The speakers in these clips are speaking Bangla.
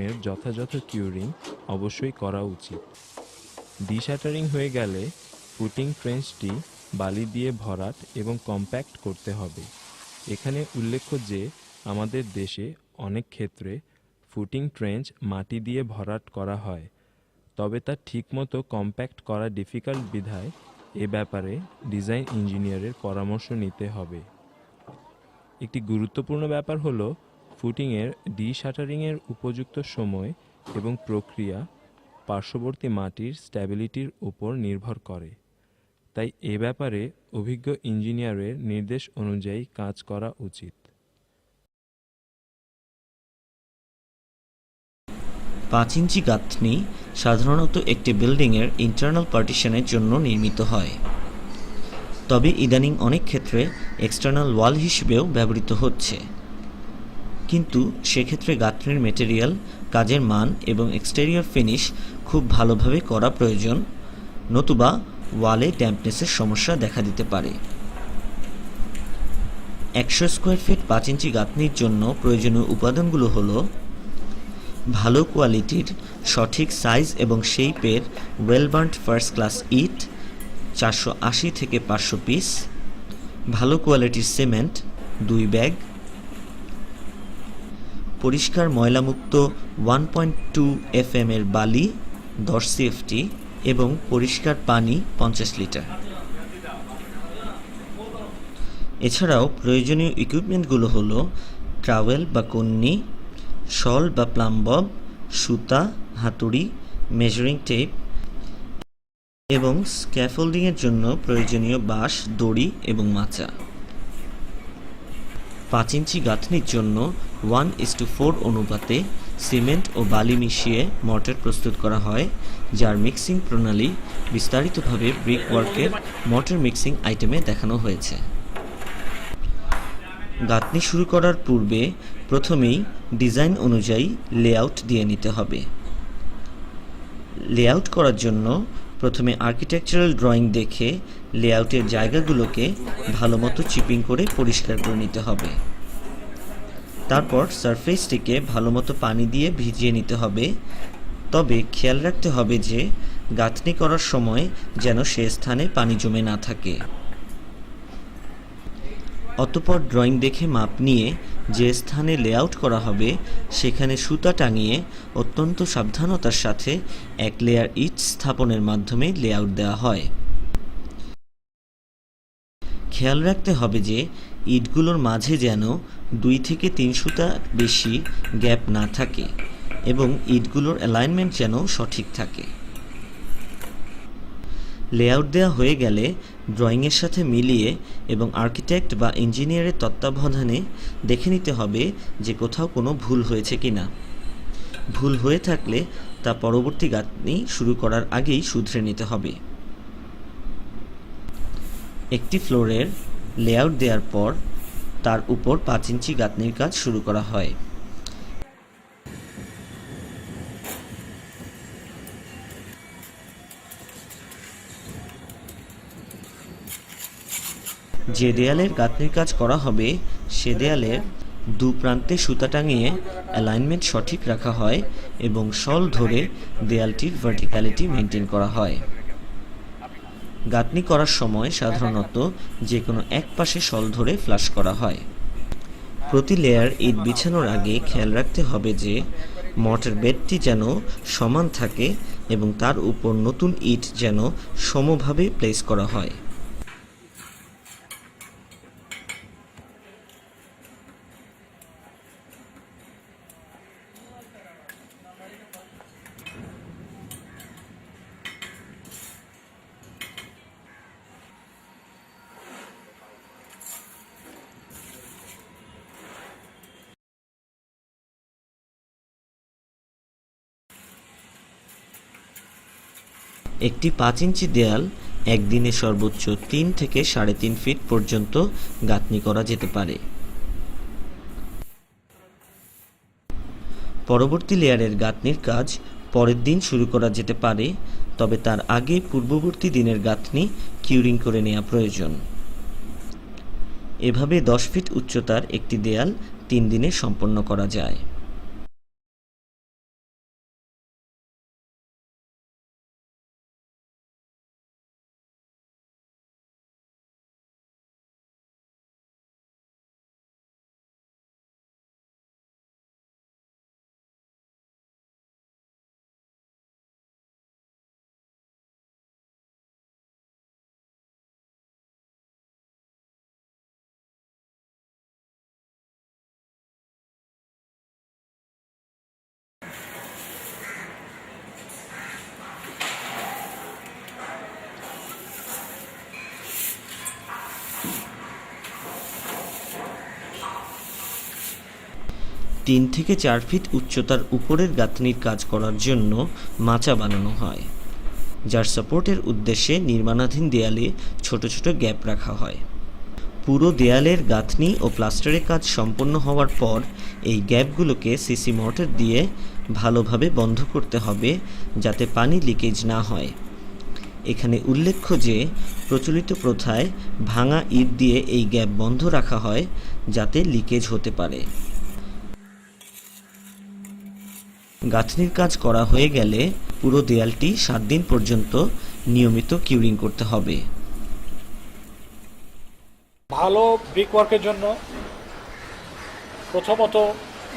এর যথাযথ কিউরিং অবশ্যই করা উচিত। ডিশাটারিং হয়ে গেলে ফুটিং ট্রেঞ্চটি বালি দিয়ে ভরাট এবং কম্প্যাক্ট করতে হবে। এখানে উল্লেখ্য যে আমাদের দেশে অনেক ক্ষেত্রে ফুটিং ট্রেঞ্চ মাটি দিয়ে ভরাট করা হয়, তবে তা ঠিকমতো কম্প্যাক্ট করা ডিফিকাল্ট বিধায় এ ব্যাপারে ডিজাইন ইঞ্জিনিয়ারের পরামর্শ নিতে হবে। একটি গুরুত্বপূর্ণ ব্যাপার হলো ফুটিংয়ের ডিশাটারিংয়ের উপযুক্ত সময় এবং প্রক্রিয়া পার্শ্ববর্তী মাটির স্ট্যাবিলিটির উপর নির্ভর করে। তাই এ ব্যাপারে অভিজ্ঞ ইঞ্জিনিয়ারের নির্দেশ অনুযায়ী কাজ করা উচিত। 5 ইঞ্চি গাঁথনি সাধারণত একটি বিল্ডিংয়ের ইন্টারনাল পার্টিশনের জন্য নির্মিত হয়, তবে ইদানিং অনেক ক্ষেত্রে এক্সটার্নাল ওয়াল হিসেবেও ব্যবহৃত হচ্ছে। কিন্তু সেক্ষেত্রে গাঁথনির মেটেরিয়াল, কাজের মান এবং এক্সটেরিয়র ফিনিশ খুব ভালোভাবে করা প্রয়োজন, নতুবা ওয়ালে ড্যাম্পনেসের সমস্যা দেখা দিতে পারে। 100 স্কোয়ার ফিট 5 ইঞ্চি গাঁথনির জন্য প্রয়োজনীয় উপাদানগুলো হলো ভালো কোয়ালিটির সঠিক সাইজ এবং শেপের ওয়েল বার্নড ফার্স্ট ক্লাস ইট 480 থেকে 500 পিস, ভালো কোয়ালিটির সিমেন্ট 2 ব্যাগ, পরিষ্কার ময়লামুক্ত 1.2 FM এর বালি 10 CFT এবং পরিষ্কার পানি 50 লিটার। এছাড়াও প্রয়োজনীয় ইকুইপমেন্টগুলো হলো ট্রাওয়েল বা কন্নি, শল বা প্লাম্বব, সুতা, হাতুড়ি, মেজারিং টেপ এবং স্ক্যাফোল্ডিংয়ের জন্য প্রয়োজনীয় বাঁশ, দড়ি এবং মাচা। 5 ইঞ্চি গাঁথনির জন্য 1:4 অনুপাতে সিমেন্ট ও বালি মিশিয়ে মর্টার প্রস্তুত করা হয়, যার মিক্সিং প্রণালী বিস্তারিতভাবে ব্রিকওয়ার্কের মর্টার মিক্সিং আইটেমে দেখানো হয়েছে। গাঁথনি শুরু করার পূর্বে প্রথমেই ডিজাইন অনুযায়ী লেআউট দিয়ে নিতে হবে। লেআউট করার জন্য প্রথমে আর্কিটেকচারাল ড্রয়িং দেখে লেআউটের জায়গাগুলোকে ভালোমতো চিপিং করে পরিষ্কার করে নিতে হবে। তারপর সারফেসটিকে ভালোমতো পানি দিয়ে ভিজিয়ে নিতে হবে, তবে খেয়াল রাখতে হবে যে গাঁথনি করার সময় যেন সে স্থানে পানি জমে না থাকে। অতঃপর ড্রয়িং দেখে মাপ নিয়ে যে স্থানে লেআউট করা হবে সেখানে সুতা টাঙিয়ে অত্যন্ত সাবধানতার সাথে এক লেয়ার ইট স্থাপনের মাধ্যমে লেআউট দেওয়া হয়। খেয়াল রাখতে হবে যে ইটগুলোর মাঝে যেন 2 থেকে 3 সুতা বেশি গ্যাপ না থাকে এবং ইটগুলোর অ্যালাইনমেন্ট যেন সঠিক থাকে। লেআউট দেওয়া হয়ে গেলে ড্রয়িংয়ের সাথে মিলিয়ে এবং আর্কিটেক্ট বা ইঞ্জিনিয়ারের তত্ত্বাবধানে দেখে নিতে হবে যে কোথাও কোনো ভুল হয়েছে কিনা। ভুল হয়ে থাকলে তা পরবর্তী গাঁথনি শুরু করার আগেই শুধরে নিতে হবে। একটি ফ্লোরের লেআউট দেওয়ার পর তার উপর 5 ইঞ্চি গাঁথনির কাজ শুরু করা হয়। যে দেয়ালের গাঁথনির কাজ করা হবে সে দেয়ালের দু প্রান্তে সুতা টাঙিয়ে অ্যালাইনমেন্ট সঠিক রাখা হয় এবং শল ধরে দেয়ালটির ভার্টিক্যালিটি মেনটেন করা হয়। গাঁথনি করার সময় সাধারণত যে কোনো এক পাশে শল ধরে ফ্লাশ করা হয়। প্রতি লেয়ার ইট বিছানোর আগে খেয়াল রাখতে হবে যে মর্টার বেডটি যেন সমান থাকে এবং তার উপর নতুন ইট যেন সমভাবে প্লেস করা হয়। একটি 5 ইঞ্চি দেয়াল একদিনে সর্বোচ্চ 3 থেকে 3.5 ফিট পর্যন্ত গাঁথনি করা যেতে পারে। পরবর্তী লেয়ারের গাঁথনির কাজ পরের দিন শুরু করা যেতে পারে, তবে তার আগে পূর্ববর্তী দিনের গাঁথনি কিউরিং করে নেওয়া প্রয়োজন। এভাবে 10 ফিট উচ্চতার একটি দেয়াল 3 দিনে সম্পন্ন করা যায়। 3 থেকে 4 ফিট উচ্চতার উপরের গাঁথনির কাজ করার জন্য মাচা বানানো হয়, যার সাপোর্টের উদ্দেশ্যে নির্মাণাধীন দেয়ালে ছোট ছোট গ্যাপ রাখা হয়। পুরো দেয়ালের গাঁথনি ও প্লাস্টারের কাজ সম্পন্ন হওয়ার পর এই গ্যাপগুলোকে সিসি মর্টার দিয়ে ভালোভাবে বন্ধ করতে হবে যাতে পানি লিকেজ না হয়। এখানে উল্লেখ্য যে প্রচলিত প্রথায় ভাঙা ইট দিয়ে এই গ্যাপ বন্ধ রাখা হয় যাতে লিকেজ হতে পারে। গাঁথনির কাজ করা হয়ে গেলে পুরো দেয়ালটি 7 দিন পর্যন্ত নিয়মিত কিউরিং করতে হবে। ভালো ব্রিকওয়ার্কের জন্য প্রথমত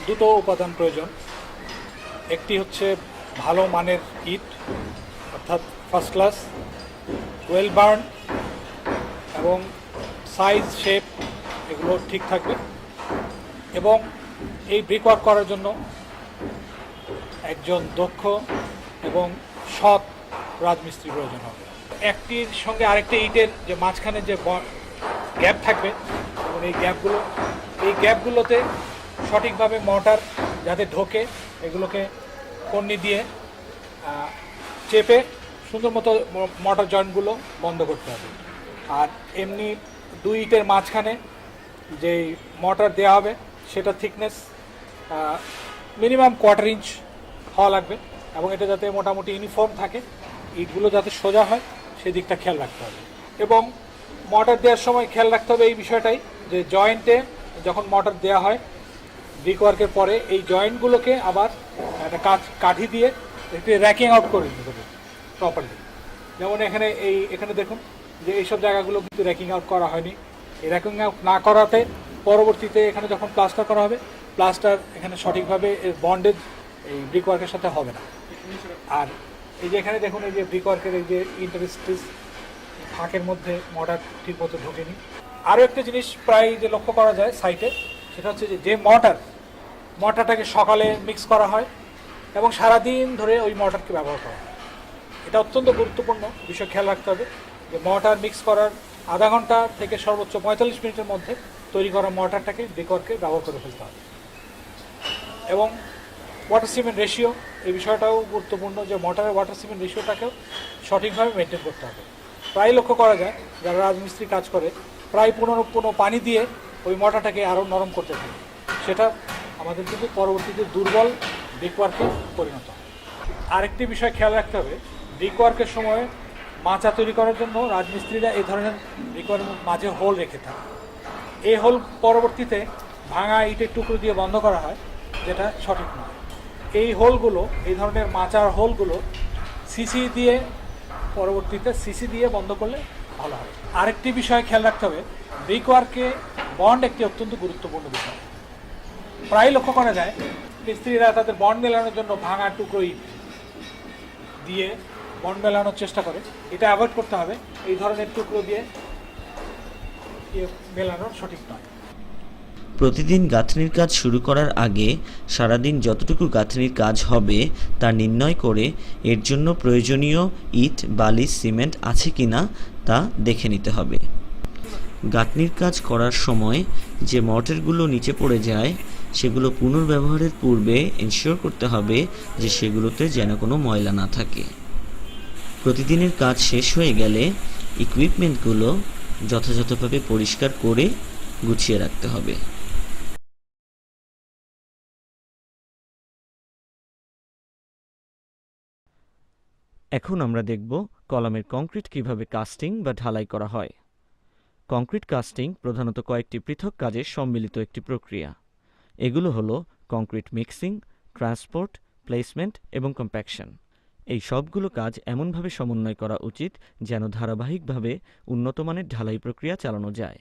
দুটো উপাদান প্রয়োজন। একটি হচ্ছে ভালো মানের ইট, অর্থাৎ ফার্স্ট ক্লাস, ওয়েল বার্ন এবং সাইজ শেপ এগুলো ঠিক থাকবে। এবং এই ব্রিকওয়ার্ক করার জন্য একজন দক্ষ এবং সৎ রাজমিস্ত্রি প্রয়োজন হবে। একটির সঙ্গে আরেকটি ইটের যে মাঝখানে যে গ্যাপ থাকবে এবং এই গ্যাপগুলোতে সঠিকভাবে মর্টার যাতে ঢোকে এগুলোকে কর্নি দিয়ে চেপে সুন্দর মতো মর্টার জয়েন্টগুলো বন্ধ করতে হবে। আর এমনি 2 ইটের মাঝখানে যেই মর্টার দেওয়া হবে সেটা থিকনেস মিনিমাম 1/4 ইঞ্চ হওয়া লাগবে এবং এটা যাতে মোটামুটি ইউনিফর্ম থাকে, ইটগুলো যাতে সোজা হয় সেদিকটা খেয়াল রাখতে হবে। এবং মর্টার দেওয়ার সময় খেয়াল রাখতে হবে এই বিষয়টাই যে জয়েন্টে যখন মর্টার দেওয়া হয় ব্রিকওয়ার্কের পরে এই জয়েন্টগুলোকে আবার একটা কাঠি দিয়ে একটু র্যাকিং আউট করে দিতে হবে প্রপারলি। যেমন এখানে দেখুন যে এইসব জায়গাগুলো কিন্তু র্যাকিং আউট করা হয়নি। এই র্যাকিং আউট না করাতে পরবর্তীতে এখানে যখন প্লাস্টার করা হবে প্লাস্টার এখানে সঠিকভাবে এর বন্ডেজ এই ব্রিকওয়ার্কের সাথে হবে না। আর এই যে এখানে দেখুন এই যে ব্রিকওয়ার্কের এই যে ইন্টারস্টিস ফাঁকের মধ্যে মর্টার ঠিক মতো ঢোকেনি। আরও একটা জিনিস প্রায় যে লক্ষ্য করা যায় সাইটে, সেটা হচ্ছে যে মর্টারটাকে সকালে মিক্স করা হয় এবং সারাদিন ধরে ওই মর্টারকে ব্যবহার করা হয়। এটা অত্যন্ত গুরুত্বপূর্ণ বিষয়, খেয়াল রাখতে হবে যে মর্টার মিক্স করার আধা ঘন্টা থেকে সর্বোচ্চ 45 মিনিটের মধ্যে তৈরি করা মর্টারটাকে ব্রিকওয়ার্কে ব্যবহার করে ফেলতে হবে। এবং ওয়াটার সিমেন্ট রেশিও এই বিষয়টাও গুরুত্বপূর্ণ যে মর্টারের ওয়াটার সিমেন্ট রেশিওটাকেও সঠিকভাবে মেনটেন করতে হবে। প্রায় লক্ষ্য করা যায় যারা রাজমিস্ত্রি কাজ করে প্রায় 15 পানি দিয়ে ওই মর্টারটাকে আরও নরম করতে থাকে, সেটা আমাদের কিন্তু পরবর্তীতে দুর্বল ব্রিকওয়ার্কে পরিণত হয়। আরেকটি বিষয় খেয়াল রাখতে হবে, ব্রিকওয়ার্কের সময় মাচা তৈরি করার জন্য রাজমিস্ত্রিরা এই ধরনের ব্রিকওয়ার্কের মাঝে হোল রেখে থাকে। এই হোল পরবর্তীতে ভাঙা ইটের টুকরো দিয়ে বন্ধ করা হয়, যেটা সঠিক নয়। এই হোলগুলো, এই ধরনের মাচার হোলগুলো পরবর্তীতে সিসি দিয়ে বন্ধ করলে ভালো হয়। আরেকটি বিষয় খেয়াল রাখতে হবে, ব্রিকওয়ার্কে বন্ড একটি অত্যন্ত গুরুত্বপূর্ণ বিষয়। প্রায় লক্ষ্য করা যায় মিস্ত্রিরা তাদের বন্ড মেলানোর জন্য ভাঙা টুকরো ইট দিয়ে বন্ড মেলানোর চেষ্টা করে। এটা অ্যাভয়েড করতে হবে, এই ধরনের টুকরো দিয়ে মেলানোর সঠিক নয়। প্রতিদিন গাঁথনির কাজ শুরু করার আগে সারাদিন যতটুকু গাঁথনির কাজ হবে তা নির্ণয় করে এর জন্য প্রয়োজনীয় ইট, বালি, সিমেন্ট আছে কিনা তা দেখে নিতে হবে। গাঁথনির কাজ করার সময় যে মর্টারগুলো নিচে পড়ে যায় সেগুলো পুনর্ব্যবহারের পূর্বে এনশিওর করতে হবে যে সেগুলোতে যেন কোনো ময়লা না থাকে। প্রতিদিনের কাজ শেষ হয়ে গেলে ইকুইপমেন্টগুলো যথাযথভাবে পরিষ্কার করে গুছিয়ে রাখতে হবে। এখন আমরা দেখব কলামের কংক্রিট কিভাবে কাস্টিং বা ঢালাই করা হয়। কংক্রিট কাস্টিং প্রধানত কয়েকটি পৃথক কাজের সম্মিলিত একটি প্রক্রিয়া। এগুলো হলো কংক্রিট মিক্সিং, ট্রান্সপোর্ট, প্লেসমেন্ট এবং কম্প্যাকশন। এই সবগুলো কাজ এমনভাবে সমন্বয় করা উচিত যেন ধারাবাহিকভাবে উন্নতমানের ঢালাই প্রক্রিয়া চালানো যায়।